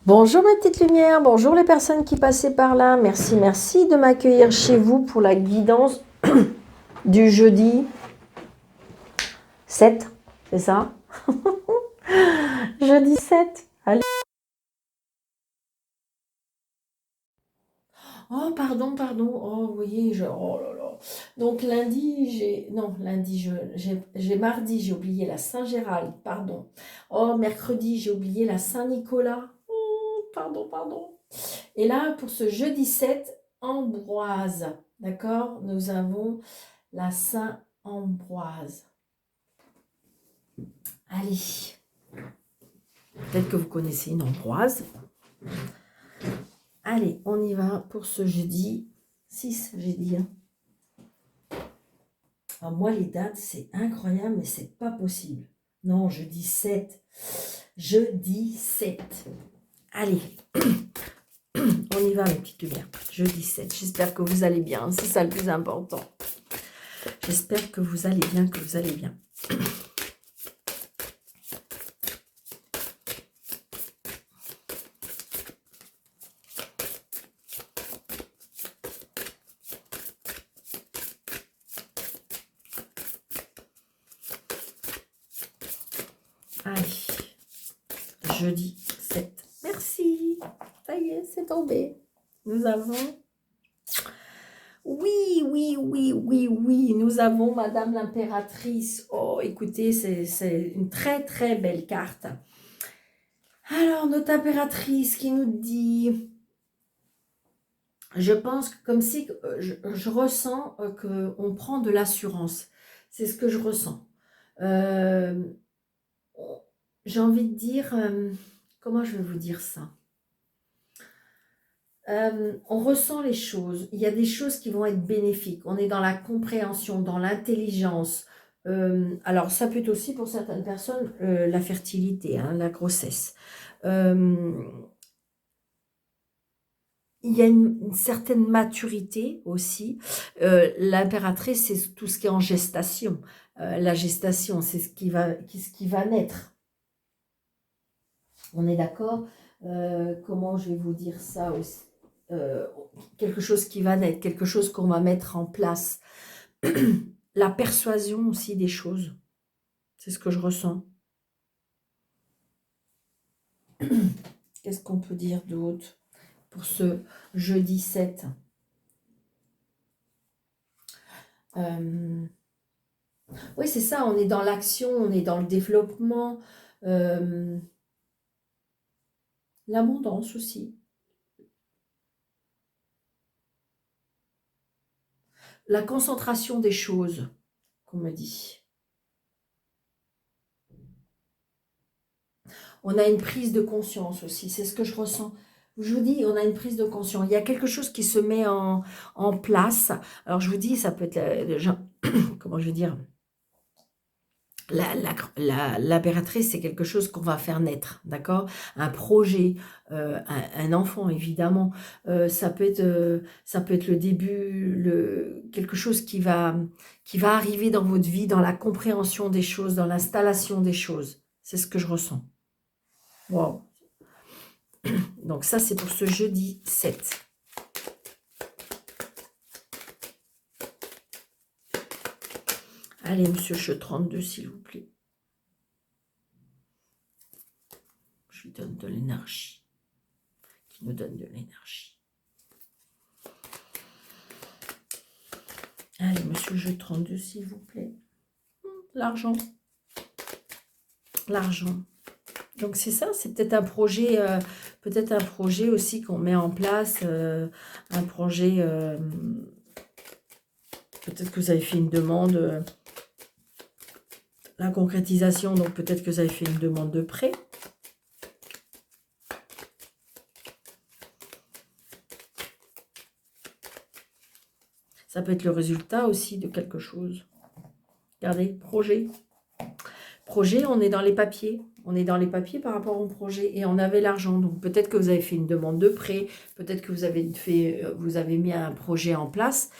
Bonjour mes petites lumières, bonjour les personnes qui passaient par là. Merci, merci de m'accueillir chez vous pour la guidance du jeudi 7, c'est ça? Jeudi 7. Allez. Oh, pardon, pardon. Oh, oui, oh là là. Donc lundi, non, lundi, j'ai mardi, j'ai oublié la Saint-Gérald, pardon. Oh, mercredi, j'ai oublié la Saint-Nicolas. Oh, pardon, pardon. Et là, pour ce jeudi 7, Ambroise, d'accord? Nous avons la Saint-Ambroise. Allez, peut-être que vous connaissez une Ambroise. Allez, on y va pour ce jeudi 6, j'ai dit. Alors moi, les dates, c'est incroyable, mais c'est pas possible. Non, jeudi 7. Jeudi 7. Allez, on y va, mes petites lumières. Jeudi 7. J'espère que vous allez bien. C'est ça le plus important. J'espère que vous allez bien, que vous allez bien. Allez, jeudi 7. Merci. Ça y est, c'est tombé. Nous avons... Oui, oui, oui, oui, oui. Nous avons Madame l'Impératrice. Oh, écoutez, c'est une très, très belle carte. Alors, notre impératrice qui nous dit... Je pense que comme si je ressens qu'on prend de l'assurance. C'est ce que je ressens. J'ai envie de dire... comment je vais vous dire ça? On ressent les choses. Il y a des choses qui vont être bénéfiques. On est dans la compréhension, dans l'intelligence. Alors, ça peut être aussi pour certaines personnes la fertilité, hein, la grossesse. Il y a une certaine maturité aussi. L'impératrice, c'est tout ce qui est en gestation. La gestation, c'est ce qui va naître. On est d'accord? Comment je vais vous dire ça aussi? Quelque chose qui va naître, quelque chose qu'on va mettre en place. La persuasion aussi des choses. C'est ce que je ressens. Qu'est-ce qu'on peut dire d'autre pour ce jeudi 7? Oui, c'est ça, on est dans l'action, on est dans le développement. L'abondance aussi. La concentration des choses, qu'on me dit. On a une prise de conscience aussi, c'est ce que je ressens. Je vous dis, on a une prise de conscience. Il y a quelque chose qui se met en place. Alors, je vous dis, ça peut être... comment je veux dire? L'impératrice, c'est quelque chose qu'on va faire naître, d'accord? Un projet, un enfant, évidemment. Ça peut être le début, quelque chose qui va arriver dans votre vie, dans la compréhension des choses, dans l'installation des choses. C'est ce que je ressens. Wow. Donc ça, c'est pour ce jeudi 7. Allez, monsieur Che 32, s'il vous plaît. Je lui donne de l'énergie. Qui nous donne de l'énergie. Allez, monsieur Che 32, s'il vous plaît. L'argent. L'argent. Donc c'est ça, c'est peut-être un projet aussi qu'on met en place, un projet, peut-être que vous avez fait une demande, la concrétisation, donc peut-être que vous avez fait une demande de prêt. Ça peut être le résultat aussi de quelque chose. Regardez, projet. Projet, on est dans les papiers. On est dans les papiers par rapport au projet et on avait l'argent. Donc peut-être que vous avez fait une demande de prêt, peut-être que vous avez mis un projet en place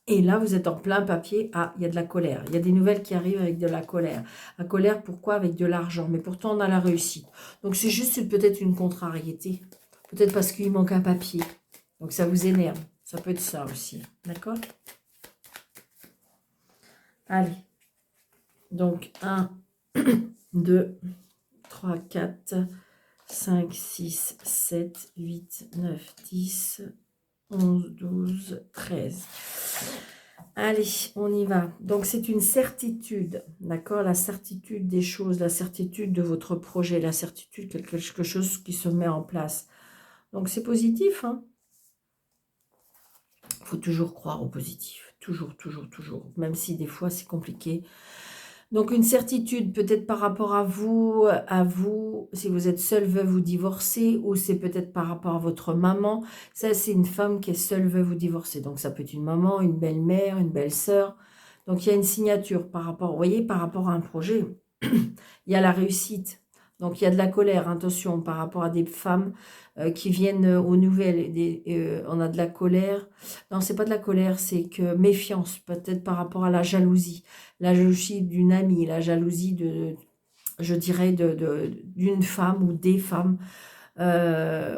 Et là, vous êtes en plein papier. Ah, il y a de la colère. Il y a des nouvelles qui arrivent avec de la colère. La colère, pourquoi? Avec de l'argent. Mais pourtant, on a la réussite. Donc, c'est juste peut-être une contrariété. Peut-être parce qu'il manque un papier. Donc, ça vous énerve. Ça peut être ça aussi. D'accord? Allez. Donc, 1, 2, 3, 4, 5, 6, 7, 8, 9, 10, 11, 12, 13. Allez, on y va. Donc, c'est une certitude, d'accord? La certitude des choses, la certitude de votre projet, la certitude de quelque chose qui se met en place. Donc, c'est positif, hein? Il faut toujours croire au positif. Toujours, toujours, toujours. Même si des fois, c'est compliqué. Donc, une certitude peut-être par rapport à vous, si vous êtes seule, veuve ou divorcée, ou c'est peut-être par rapport à votre maman. Ça, c'est une femme qui est seule, veuve ou divorcée. Donc, ça peut être une maman, une belle-mère, une belle-sœur. Donc, il y a une signature par rapport, vous voyez, par rapport à un projet. Il y a la réussite. Donc, il y a de la colère, attention, par rapport à des femmes qui viennent aux nouvelles. On a de la colère. Non, c'est pas de la colère, c'est que méfiance, peut-être par rapport à la jalousie d'une amie, la jalousie de, je dirais, d'une femme ou des femmes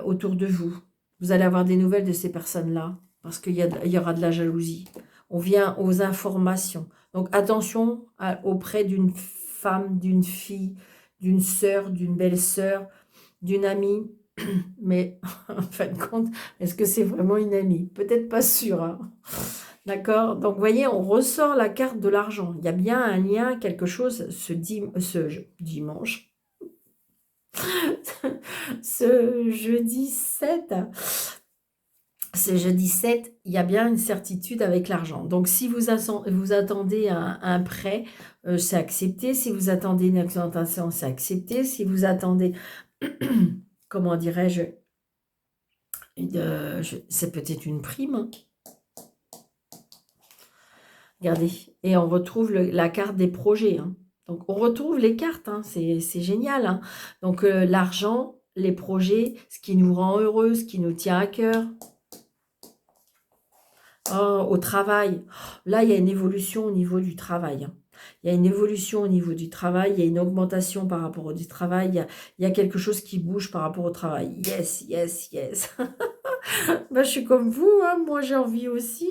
autour de vous. Vous allez avoir des nouvelles de ces personnes-là, parce il y aura de la jalousie. On vient aux informations. Donc attention auprès d'une femme, d'une fille, d'une sœur, d'une belle-sœur, d'une amie. Mais en fin de compte, est-ce que c'est vraiment une amie? Peut-être pas sûr, hein. D'accord? Donc, vous voyez, on ressort la carte de l'argent. Il y a bien un lien, quelque chose, ce dimanche, ce jeudi 7, ce jeudi 7, il y a bien une certitude avec l'argent. Donc, si vous attendez un prêt, c'est accepté. Si vous attendez une augmentation, c'est accepté. Si vous attendez, comment dirais-je, c'est peut-être une prime, hein. Regardez, et on retrouve la carte des projets, hein. Donc, on retrouve les cartes, hein. C'est génial, hein. Donc, l'argent, les projets, ce qui nous rend heureux, ce qui nous tient à cœur. Oh, au travail. Là, il y a une évolution au niveau du travail, hein. Il y a une évolution au niveau du travail, il y a une augmentation par rapport au du travail, il y a quelque chose qui bouge par rapport au travail. Yes, yes, yes. Bah, je suis comme vous, hein. Moi j'ai envie aussi.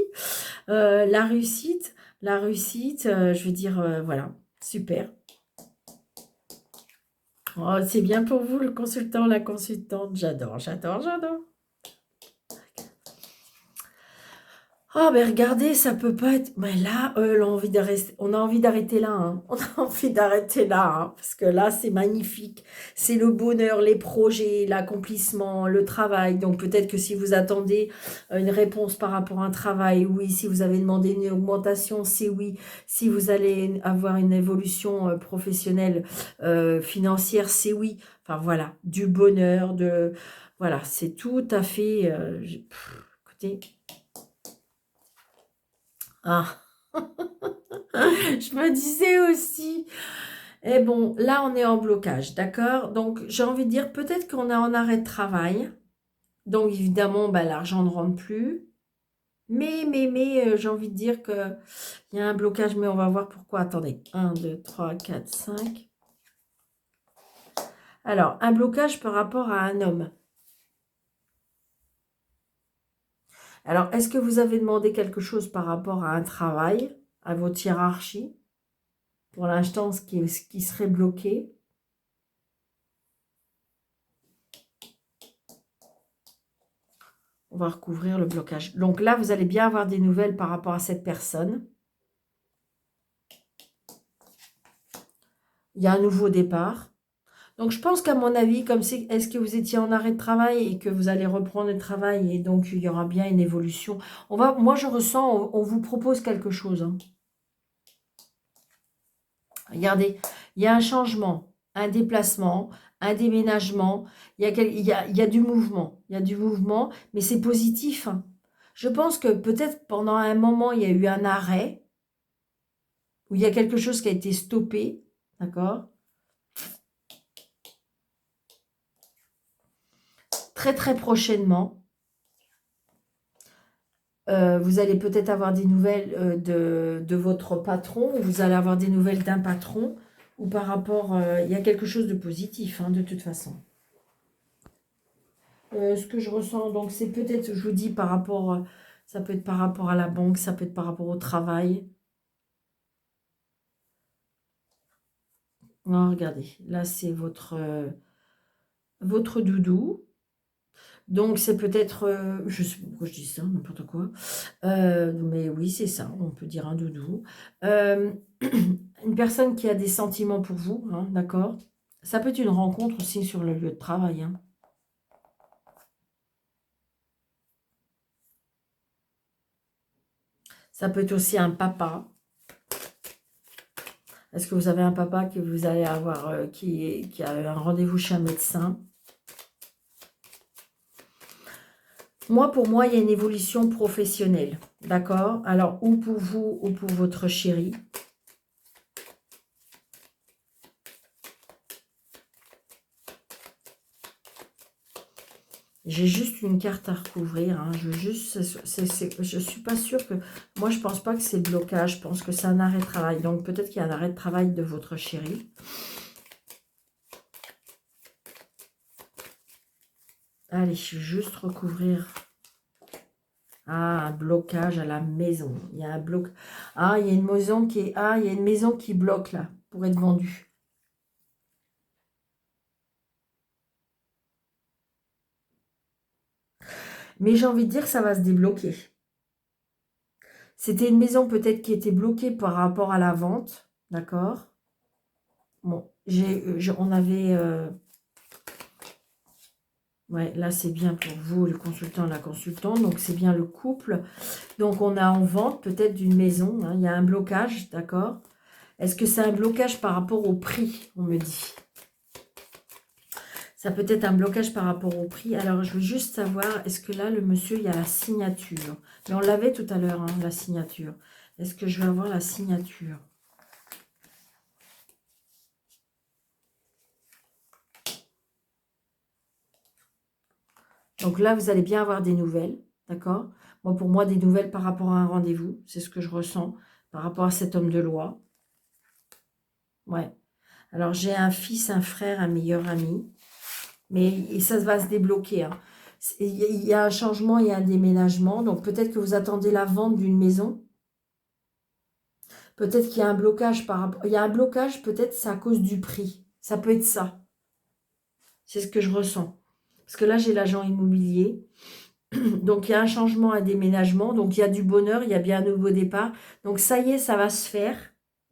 La réussite, je veux dire, voilà, super. Oh, c'est bien pour vous, le consultant, la consultante. J'adore, j'adore, j'adore. Oh, mais regardez, ça peut pas être... Mais là, on a envie d'arrêter là, hein. On a envie d'arrêter là, hein, parce que là, c'est magnifique. C'est le bonheur, les projets, l'accomplissement, le travail. Donc, peut-être que si vous attendez une réponse par rapport à un travail, oui. Si vous avez demandé une augmentation, c'est oui. Si vous allez avoir une évolution professionnelle, financière, c'est oui. Enfin, voilà, du bonheur, Voilà, c'est tout à fait... écoutez... Ah, je me disais aussi. Et bon, là, on est en blocage, d'accord? Donc, j'ai envie de dire, peut-être qu'on est en arrêt de travail. Donc, évidemment, bah, l'argent ne rentre plus. Mais, j'ai envie de dire qu'il y a un blocage, mais on va voir pourquoi. Attendez, 1, 2, 3, 4, 5. Alors, un blocage par rapport à un homme. Alors, est-ce que vous avez demandé quelque chose par rapport à un travail, à votre hiérarchie? Pour l'instant, ce qui serait bloqué. On va recouvrir le blocage. Donc là, vous allez bien avoir des nouvelles par rapport à cette personne. Il y a un nouveau départ. Donc je pense qu'à mon avis, comme c'est, est-ce que vous étiez en arrêt de travail et que vous allez reprendre le travail et donc il y aura bien une évolution. Moi je ressens, on vous propose quelque chose, hein. Regardez, il y a un changement, un déplacement, un déménagement. Il y a du mouvement. Il y a du mouvement, mais c'est positif, hein. Je pense que peut-être pendant un moment, il y a eu un arrêt, où il y a quelque chose qui a été stoppé, d'accord? Très très prochainement, Vous allez peut-être avoir des nouvelles de votre patron, ou vous allez avoir des nouvelles d'un patron, ou par rapport, il y a quelque chose de positif, hein, de toute façon. Ce que je ressens, donc c'est peut-être, je vous dis, par rapport, ça peut être par rapport à la banque, ça peut être par rapport au travail. Non, regardez, là c'est votre doudou. Donc c'est peut-être, je sais pas pourquoi je dis ça, n'importe quoi. Mais oui, c'est ça, on peut dire un doudou. Euh, une personne qui a des sentiments pour vous, hein, d'accord? Ça peut être une rencontre aussi sur le lieu de travail, hein. Ça peut être aussi un papa. Est-ce que vous avez un papa que vous allez avoir, qui a un rendez-vous chez un médecin? Moi, pour moi, il y a une évolution professionnelle, d'accord? Alors, ou pour vous, ou pour votre chéri. J'ai juste une carte à recouvrir, hein. Je veux juste, je suis pas sûre que... Moi, je pense pas que c'est le blocage. Je pense que c'est un arrêt de travail. Donc, peut-être qu'il y a un arrêt de travail de votre chéri. Allez, je vais juste recouvrir. Ah, un blocage à la maison. Il y a un bloc. Ah, il y a une maison qui est... Ah, il y a une maison qui bloque, là, pour être vendue. Mais j'ai envie de dire que ça va se débloquer. C'était une maison peut-être qui était bloquée par rapport à la vente. D'accord? Bon, on avait... ouais, là, c'est bien pour vous, le consultant, la consultante. Donc, c'est bien le couple. Donc, on a en vente peut-être d'une maison, hein. Il y a un blocage, d'accord? Est-ce que c'est un blocage par rapport au prix, on me dit? Ça peut être un blocage par rapport au prix. Alors, je veux juste savoir, est-ce que là, le monsieur, il y a la signature? Mais on l'avait tout à l'heure, hein, la signature. Est-ce que je vais avoir la signature? Donc là, vous allez bien avoir des nouvelles, d'accord? Moi, pour moi, des nouvelles par rapport à un rendez-vous, c'est ce que je ressens par rapport à cet homme de loi. Ouais. Alors, j'ai un fils, un frère, un meilleur ami, mais ça va se débloquer, hein. Il y a un changement, il y a un déménagement, donc peut-être que vous attendez la vente d'une maison. Peut-être qu'il y a un blocage par rapport... Il y a un blocage, peut-être c'est à cause du prix. Ça peut être ça. C'est ce que je ressens. Parce que là, j'ai l'agent immobilier. Donc, il y a un changement, un déménagement. Donc, il y a du bonheur, il y a bien un nouveau départ. Donc, ça y est, ça va se faire.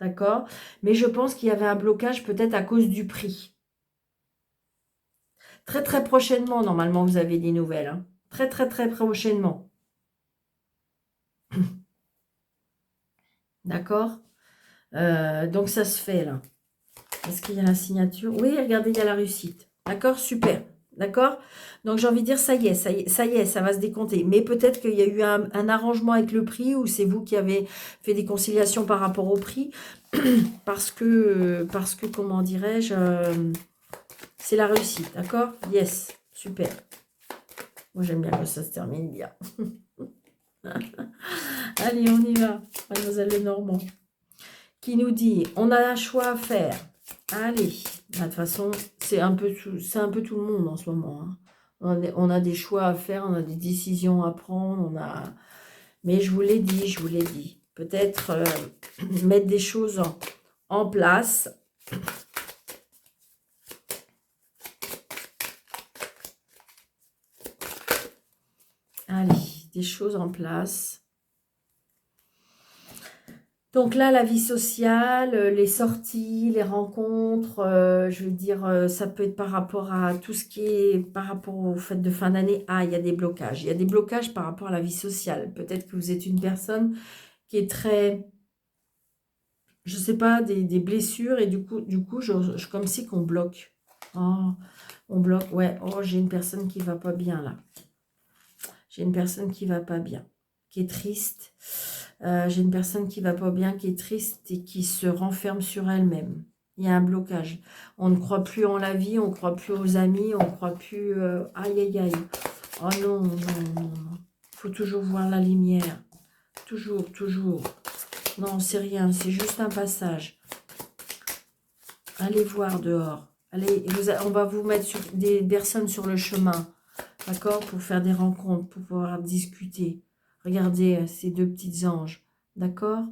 D'accord? Mais je pense qu'il y avait un blocage peut-être à cause du prix. Très, très prochainement, normalement, vous avez des nouvelles, hein. Très, très, très prochainement. D'accord? Donc, ça se fait, là. Est-ce qu'il y a la signature? Oui, regardez, il y a la réussite. D'accord? Super. D'accord? Donc, j'ai envie de dire, ça y est, ça y est, ça y est, ça va se décompter. Mais peut-être qu'il y a eu un arrangement avec le prix, ou c'est vous qui avez fait des conciliations par rapport au prix. Parce que comment dirais-je, c'est la réussite. D'accord? Yes. Super. Moi, j'aime bien que ça se termine bien. Allez, on y va. Mademoiselle Lenormand. Qui nous dit, on a un choix à faire. Allez, bah, de toute façon, c'est un peu tout le monde en ce moment, hein. On a des choix à faire, on a des décisions à prendre, mais je vous l'ai dit, je vous l'ai dit. Peut-être mettre des choses en place. Allez, des choses en place. Donc là, la vie sociale, les sorties, les rencontres, je veux dire, ça peut être par rapport à tout ce qui est par rapport aux fêtes de fin d'année. Ah, il y a des blocages. Il y a des blocages par rapport à la vie sociale. Peut-être que vous êtes une personne qui est très, je sais pas, des blessures, et du coup, comme si qu'on bloque. Oh, on bloque, ouais. Oh, j'ai une personne qui va pas bien là. J'ai une personne qui va pas bien, qui est triste. J'ai une personne qui va pas bien, qui est triste et qui se renferme sur elle-même. Il y a un blocage. On ne croit plus en la vie, on ne croit plus aux amis, on ne croit plus... Aïe, aïe, aïe. Oh non, non, non, non. faut toujours voir la lumière. Toujours, toujours. Non, c'est rien, c'est juste un passage. Allez voir dehors. Allez, on va vous mettre des personnes sur le chemin. D'accord? Pour faire des rencontres, pour pouvoir discuter. Regardez ces deux petits anges. D'accord?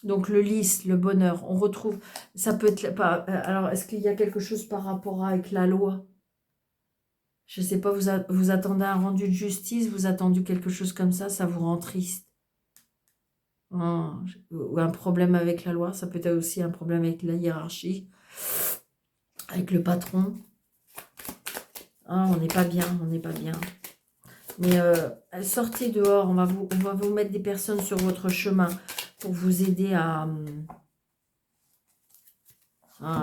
Donc le lys, le bonheur, on retrouve... Ça peut être... Alors, est-ce qu'il y a quelque chose par rapport avec la loi? Je ne sais pas, vous attendez un rendu de justice, vous attendez quelque chose comme ça vous rend triste. Ou un problème avec la loi, ça peut être aussi un problème avec la hiérarchie, avec le patron. On n'est pas bien, on n'est pas bien. Mais sortez dehors, on va vous mettre des personnes sur votre chemin pour vous aider à...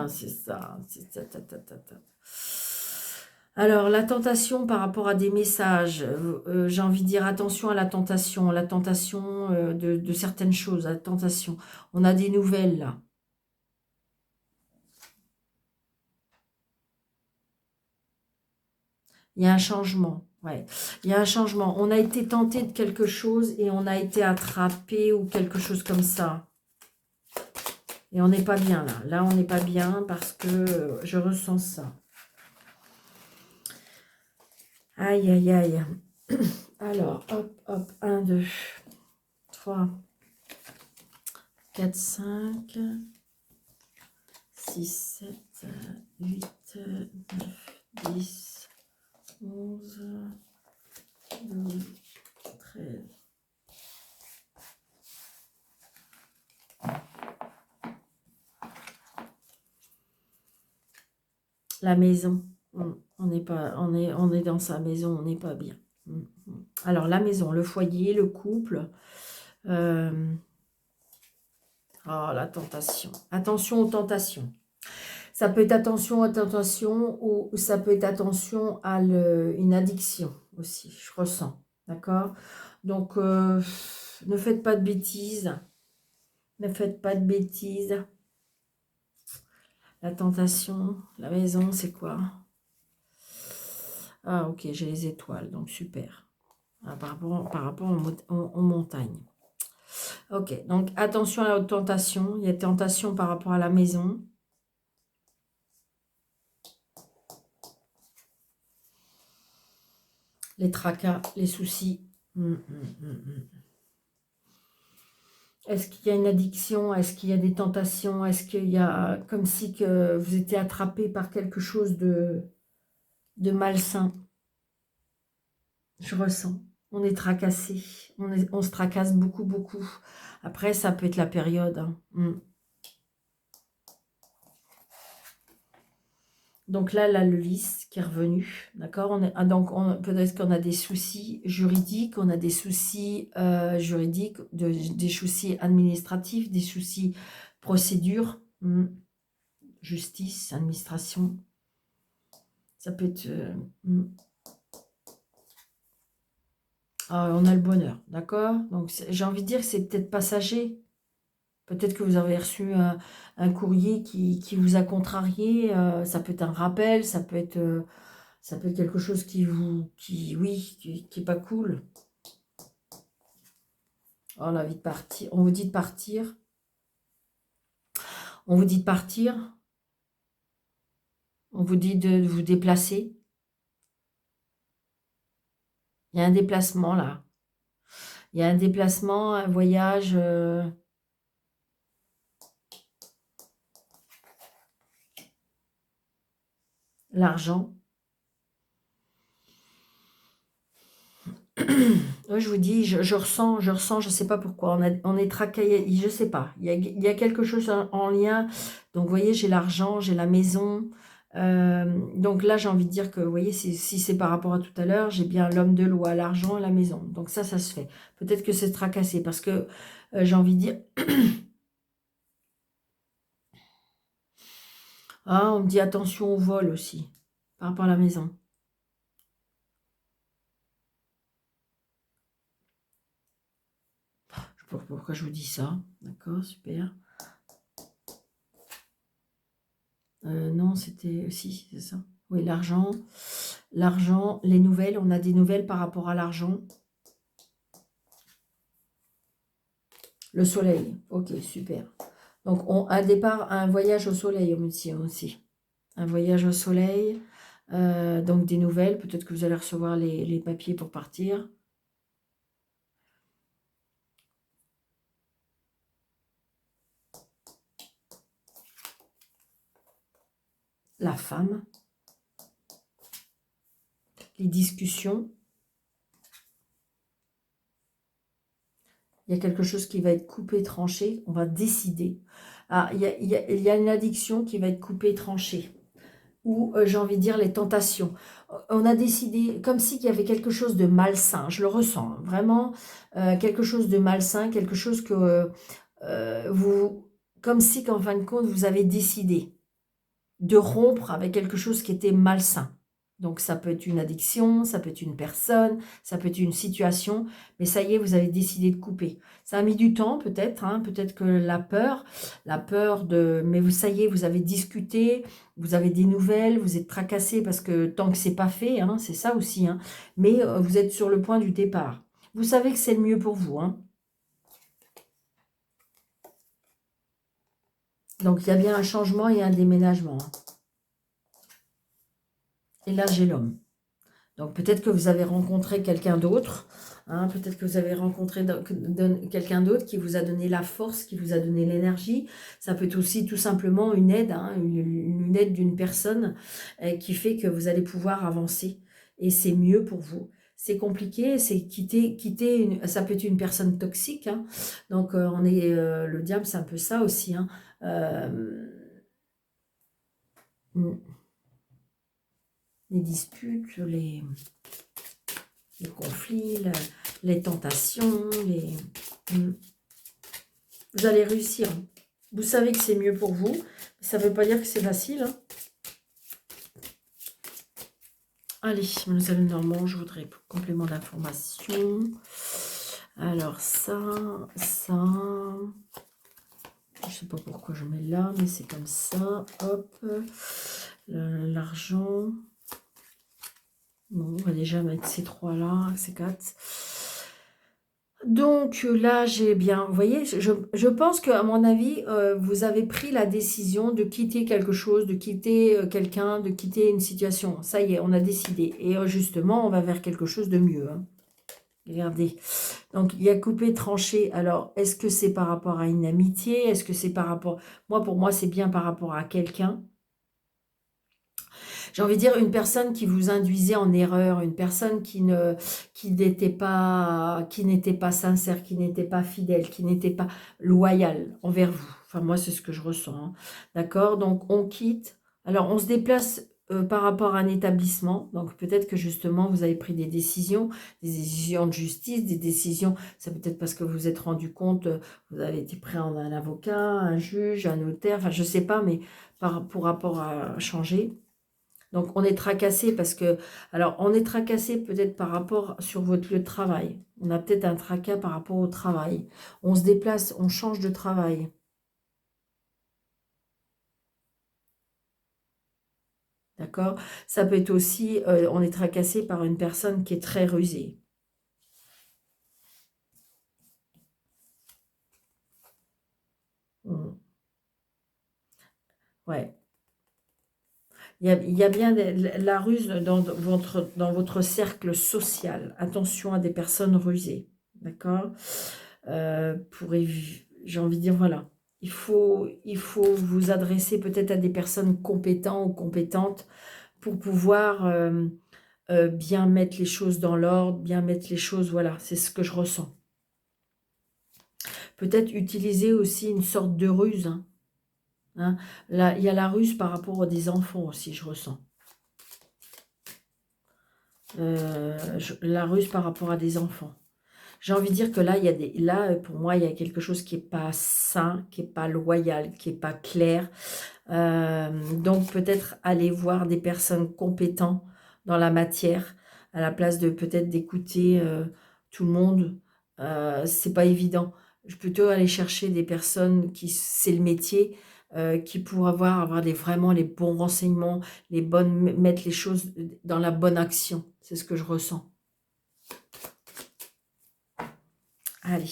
c'est ça, c'est ça, Alors, la tentation par rapport à des messages, j'ai envie de dire attention à la tentation de certaines choses, la tentation. On a des nouvelles là. Il y a un changement, ouais. Il y a un changement. On a été tenté de quelque chose et on a été attrapé ou quelque chose comme ça. Et on n'est pas bien là. Là, on n'est pas bien parce que je ressens ça. Aïe, aïe, aïe. Alors, hop, hop, 1, 2, 3, 4, 5, 6, 7, 8, 9, 10, 11, 12, 13. La maison. On est dans sa maison, on n'est pas bien. Alors, la maison, le foyer, le couple. La tentation. Attention aux tentations. Ça peut être attention aux tentations ou ça peut être attention à une addiction aussi, je ressens. D'accord? Donc, ne faites pas de bêtises. Ne faites pas de bêtises. La tentation, la maison, c'est quoi? Ah, ok, j'ai les étoiles, donc super. Par rapport aux montagnes. Ok, donc attention à la tentation. Il y a tentation par rapport à la maison. Les tracas, les soucis. Est-ce qu'il y a une addiction? Est-ce qu'il y a des tentations? Est-ce qu'il y a comme si que vous étiez attrapé par quelque chose de malsain? Je ressens. On est tracassé. On se tracasse beaucoup, beaucoup. Après, ça peut être la période. Donc là, le lys qui est revenu, d'accord. Donc peut-être qu'on a des soucis juridiques, on a des soucis juridiques, des soucis administratifs, des soucis procédures, justice, administration. Ça peut être... on a le bonheur, d'accord. Donc j'ai envie de dire que c'est peut-être passager. Peut-être que vous avez reçu un courrier qui vous a contrarié. Ça peut être un rappel, ça peut être quelque chose qui est pas cool. Oh, on a envie de partir. On vous dit de partir. On vous dit de partir. On vous dit de vous déplacer. Il y a un déplacement là. Il y a un déplacement, un voyage. L'argent. Oui, je vous dis, je ressens, je ne sais pas pourquoi. On est traqué, je ne sais pas. Il y a quelque chose en lien. Donc, vous voyez, j'ai l'argent, j'ai la maison. Donc là, j'ai envie de dire que, vous voyez, si c'est par rapport à tout à l'heure, j'ai bien l'homme de loi, l'argent et la maison. Donc ça se fait. Peut-être que c'est tracassé parce que j'ai envie de dire... on me dit attention au vol aussi, par rapport à la maison. Je sais pas pourquoi je vous dis ça. D'accord, super. Non, c'était... Si, c'est ça. Oui, l'argent. L'argent, les nouvelles, on a des nouvelles par rapport à l'argent. Le soleil, ok, super. Donc, un départ, un voyage au soleil aussi. Un voyage au soleil, donc des nouvelles. Peut-être que vous allez recevoir les papiers pour partir. La femme. Les discussions. Il y a quelque chose qui va être coupé, tranché. On va décider. Ah, il y a une addiction qui va être coupée, tranchée. Ou, j'ai envie de dire, les tentations. On a décidé, comme si il y avait quelque chose de malsain. Je le ressens, hein, vraiment, quelque chose de malsain, quelque chose que vous... Comme si, qu'en fin de compte, vous avez décidé de rompre avec quelque chose qui était malsain. Donc ça peut être une addiction, ça peut être une personne, ça peut être une situation, mais ça y est, vous avez décidé de couper. Ça a mis du temps peut-être, hein, peut-être que la peur de... Mais vous, ça y est, vous avez discuté, vous avez des nouvelles, vous êtes tracassé parce que tant que c'est pas fait, hein, c'est ça aussi, hein, mais vous êtes sur le point du départ. Vous savez que c'est le mieux pour vous, hein. Donc il y a bien un changement et un déménagement, hein. Et là, j'ai l'homme. Donc peut-être que vous avez rencontré quelqu'un d'autre, hein, peut-être que vous avez rencontré quelqu'un d'autre qui vous a donné la force, qui vous a donné l'énergie. Ça peut être aussi tout simplement une aide, hein, une aide d'une personne qui fait que vous allez pouvoir avancer. Et c'est mieux pour vous. C'est compliqué, c'est ça peut être une personne toxique, hein. Donc le diable, c'est un peu ça aussi, hein. Euh, les disputes, les conflits, les tentations, Mm. Vous allez réussir. Vous savez que c'est mieux pour vous. Ça ne veut pas dire que c'est facile, hein. Allez, mademoiselle Normand, je voudrais pour complément d'information. Alors ça. Je ne sais pas pourquoi je mets là, mais c'est comme ça. Hop. L'argent. Bon, on va déjà mettre ces trois-là, ces quatre. Donc là, j'ai bien, vous voyez, je pense qu'à mon avis, vous avez pris la décision de quitter quelque chose, de quitter quelqu'un, de quitter une situation. Ça y est, on a décidé. Et justement, on va vers quelque chose de mieux, hein. Regardez. Donc, il y a coupé, tranché. Alors, est-ce que c'est par rapport à une amitié? Est-ce que c'est par rapport... Moi, pour moi, c'est bien par rapport à quelqu'un. J'ai envie de dire une personne qui vous induisait en erreur, une personne qui n'était pas sincère, qui n'était pas fidèle, qui n'était pas loyale envers vous. Enfin, moi, c'est ce que je ressens, hein. D'accord? Donc, on quitte. Alors, on se déplace par rapport à un établissement. Donc, peut-être que justement, vous avez pris des décisions de justice, des décisions, c'est peut-être parce que vous vous êtes rendu compte, vous avez été pris en un avocat, un juge, un notaire, enfin, je ne sais pas, mais pour rapport à changer. Donc, on est tracassé parce que... Alors, on est tracassé peut-être par rapport sur votre lieu de travail. On a peut-être un tracas par rapport au travail. On se déplace, on change de travail. D'accord? Ça peut être aussi... on est tracassé par une personne qui est très rusée. Mm. Ouais. Il y a bien la ruse dans votre cercle social. Attention à des personnes rusées. D'accord? J'ai envie de dire, voilà, il faut vous adresser peut-être à des personnes compétentes ou compétentes pour pouvoir bien mettre les choses dans l'ordre, bien mettre les choses, voilà, c'est ce que je ressens. Peut-être utiliser aussi une sorte de ruse, hein, hein. Là, il y a la ruse par rapport à des enfants aussi, je ressens. La ruse par rapport à des enfants. J'ai envie de dire que là, pour moi, il y a quelque chose qui n'est pas sain, qui n'est pas loyal, qui n'est pas clair. Donc, peut-être aller voir des personnes compétentes dans la matière, à la place de peut-être d'écouter tout le monde. C'est pas évident. Je peux plutôt aller chercher des personnes qui, c'est le métier, qui pourra avoir vraiment les bons renseignements, mettre les choses dans la bonne action. C'est ce que je ressens. Allez.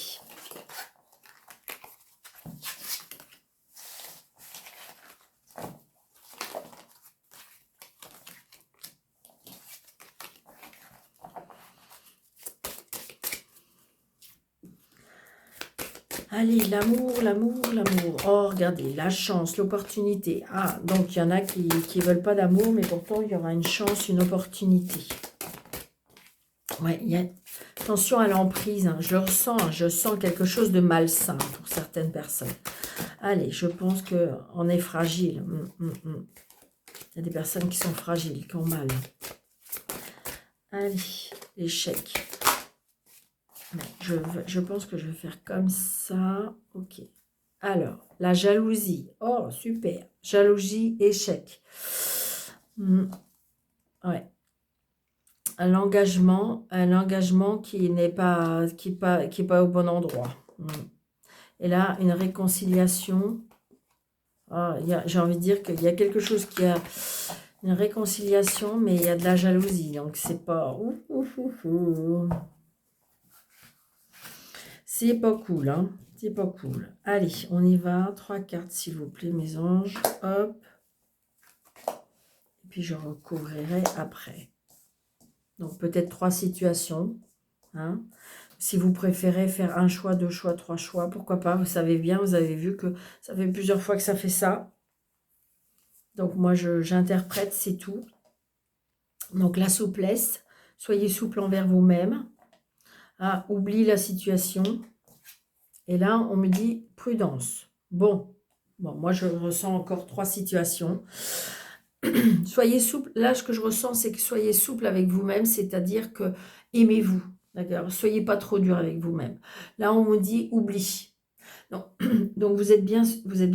Allez, l'amour, l'amour, l'amour. Oh, regardez, la chance, l'opportunité. Ah, donc il y en a qui ne veulent pas d'amour, mais pourtant il y aura une chance, une opportunité. Ouais, attention à l'emprise, hein. Je sens quelque chose de malsain pour certaines personnes. Allez, je pense qu'on est fragile. Il y a des personnes qui sont fragiles, qui ont mal. Allez, l'échec. Je pense que je vais faire comme ça. Ok. Alors, la jalousie. Oh, super. Jalousie, échec. Ouais. Un engagement qui n'est pas, qui est pas au bon endroit. Et là, une réconciliation. Oh, j'ai envie de dire qu'il y a quelque chose qui a une réconciliation, mais il y a de la jalousie. Donc, c'est pas... C'est pas cool, hein. C'est pas cool. Allez, on y va. 3 cartes, s'il vous plaît, mes anges. Hop. Et puis, je recouvrirai après. Donc, peut-être 3 situations. Hein. Si vous préférez faire un choix, 2 choix, 3 choix, pourquoi pas. Vous savez bien, vous avez vu que ça fait plusieurs fois que ça fait ça. Donc, moi, j'interprète, c'est tout. Donc, la souplesse. Soyez souple envers vous-même. Ah, oublie la situation. Et là, on me dit prudence. Bon, moi, je ressens encore 3 situations. Soyez souple. Là, ce que je ressens, c'est que soyez souple avec vous-même, c'est-à-dire que aimez-vous. D'accord. Soyez pas trop dur avec vous-même. Là, on me dit oublie. Donc vous êtes bien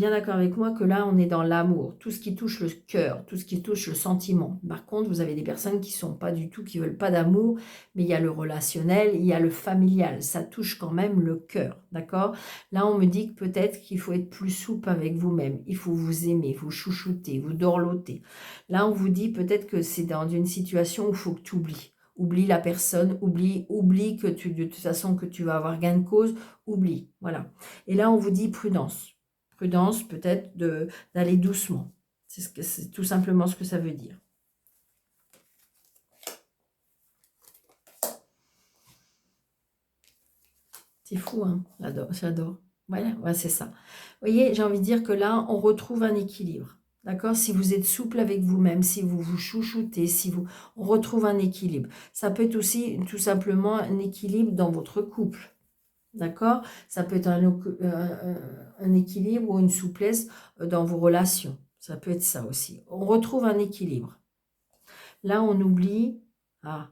d'accord avec moi que là, on est dans l'amour. Tout ce qui touche le cœur, tout ce qui touche le sentiment. Par contre, vous avez des personnes qui sont pas du tout, qui veulent pas d'amour, mais il y a le relationnel, il y a le familial. Ça touche quand même le cœur, d'accord? Là, on me dit que peut-être qu'il faut être plus souple avec vous-même. Il faut vous aimer, vous chouchouter, vous dorloter. Là, on vous dit peut-être que c'est dans une situation où il faut que tu oublies. Oublie la personne, oublie que de toute façon que tu vas avoir gain de cause, oublie, voilà. Et là, on vous dit prudence. Prudence, peut-être d'aller doucement. C'est tout simplement ce que ça veut dire. C'est fou, hein, j'adore. Voilà, ouais, c'est ça. Vous voyez, j'ai envie de dire que là, on retrouve un équilibre. D'accord? Si vous êtes souple avec vous-même, si vous vous chouchoutez, on retrouve un équilibre. Ça peut être aussi tout simplement un équilibre dans votre couple. D'accord? Ça peut être un équilibre ou une souplesse dans vos relations. Ça peut être ça aussi. On retrouve un équilibre. Là, on oublie.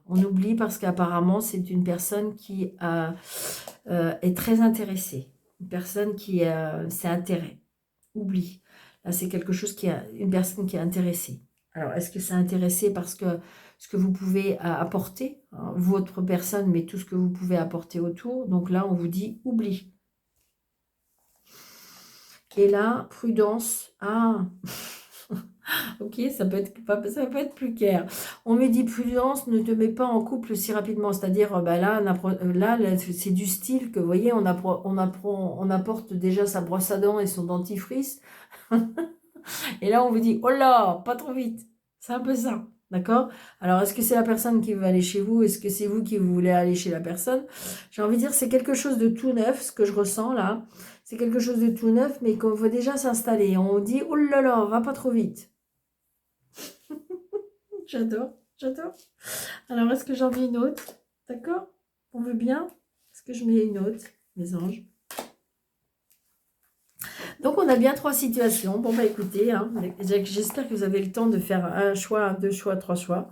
On oublie parce qu'apparemment, c'est une personne qui est très intéressée. Une personne qui c'est intérêt. Oublie. Là, c'est quelque chose une personne qui est intéressée. Alors, est-ce que c'est intéressé parce que ce que vous pouvez apporter, hein, votre personne, mais tout ce que vous pouvez apporter autour. Donc là, on vous dit oublie. Et là, prudence. Ok, ça peut être plus clair. On me dit prudence, ne te mets pas en couple si rapidement. C'est-à-dire, là c'est du style que, vous voyez, on apporte déjà sa brosse à dents et son dentifrice. Et là, on vous dit, oh là, pas trop vite. C'est un peu ça. D'accord? Alors, est-ce que c'est la personne qui veut aller chez vous? Est-ce que c'est vous qui voulez aller chez la personne? J'ai envie de dire, c'est quelque chose de tout neuf, ce que je ressens là. C'est quelque chose de tout neuf, mais qu'on veut déjà s'installer. On dit, oh là là, va pas trop vite. J'adore. Alors, est-ce que j'en mets une autre? D'accord? On veut bien? Est-ce que je mets une autre, mes anges? Donc, on a bien 3 situations. Bon, bah écoutez, hein, j'espère que vous avez le temps de faire un choix, 2 choix, 3 choix.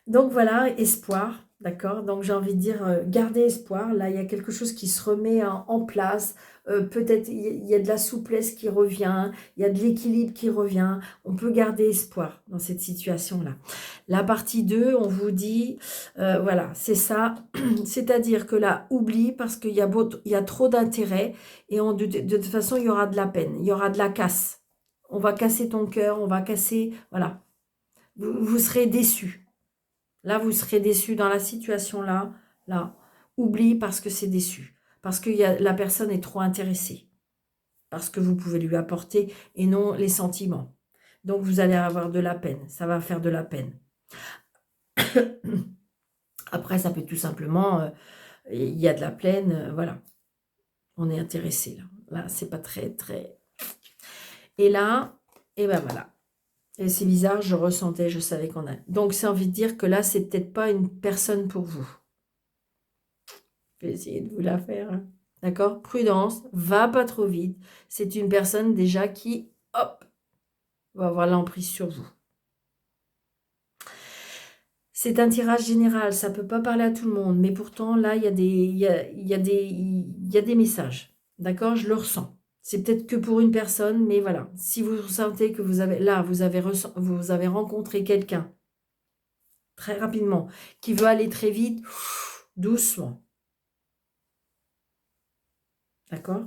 Donc, voilà, espoir. D'accord? Donc j'ai envie de dire, gardez espoir. Là, il y a quelque chose qui se remet en place. Peut-être il y a de la souplesse qui revient, il y a de l'équilibre qui revient. On peut garder espoir dans cette situation-là. La partie 2, on vous dit, voilà, c'est ça. C'est-à-dire que là, oublie parce il y a trop d'intérêt et de toute façon, il y aura de la peine, il y aura de la casse. On va casser ton cœur, on va casser, voilà. Vous serez déçus. Là, vous serez déçu dans la situation là. Là, oublie parce que c'est déçu. Parce que la personne est trop intéressée. Parce que vous pouvez lui apporter et non les sentiments. Donc, vous allez avoir de la peine. Ça va faire de la peine. Après, ça peut tout simplement... il y a de la peine, voilà. On est intéressé là. Là, c'est pas très, très... Et là, et ben voilà. Et c'est bizarre, je ressentais, je savais qu'on a... Donc, c'est envie de dire que là, c'est peut-être pas une personne pour vous. Je vais essayer de vous la faire. Hein. D'accord? Prudence, va pas trop vite. C'est une personne déjà qui, hop, va avoir l'emprise sur vous. C'est un tirage général, ça ne peut pas parler à tout le monde, mais pourtant, là, il y a des messages. D'accord? Je le ressens. C'est peut-être que pour une personne, mais voilà. Si vous ressentez que vous avez rencontré quelqu'un très rapidement, qui veut aller très vite, doucement. D'accord?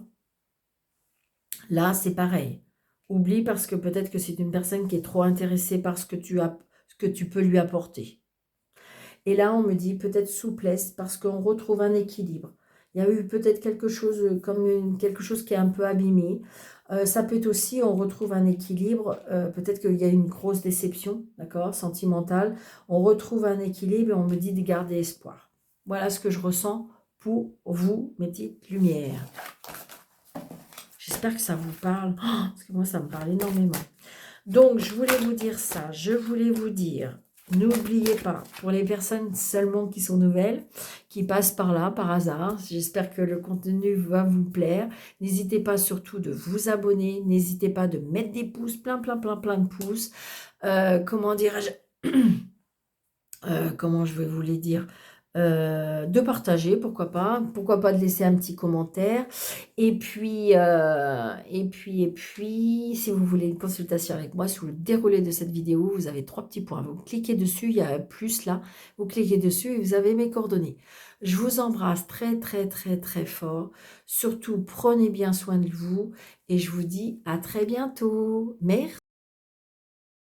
Là, c'est pareil. Oublie parce que peut-être que c'est une personne qui est trop intéressée par ce que tu peux lui apporter. Et là, on me dit peut-être souplesse parce qu'on retrouve un équilibre. Il y a eu peut-être quelque chose quelque chose qui est un peu abîmé. Ça peut être aussi, on retrouve un équilibre. Peut-être qu'il y a une grosse déception, d'accord, sentimentale. On retrouve un équilibre et on me dit de garder espoir. Voilà ce que je ressens pour vous, mes petites lumières. J'espère que ça vous parle, parce que moi, ça me parle énormément. Donc, je voulais vous dire ça. Je voulais vous dire, n'oubliez pas, pour les personnes seulement qui sont nouvelles, qui passent par là, par hasard, j'espère que le contenu va vous plaire. N'hésitez pas surtout de vous abonner. N'hésitez pas de mettre des pouces, plein de pouces. Comment dirais-je comment je vais vous les dire, de partager, pourquoi pas de laisser un petit commentaire, et puis, si vous voulez une consultation avec moi, sur le déroulé de cette vidéo, vous avez 3 petits points, vous cliquez dessus, il y a un plus là, vous cliquez dessus et vous avez mes coordonnées. Je vous embrasse très très très très fort, surtout prenez bien soin de vous, et je vous dis à très bientôt, merci.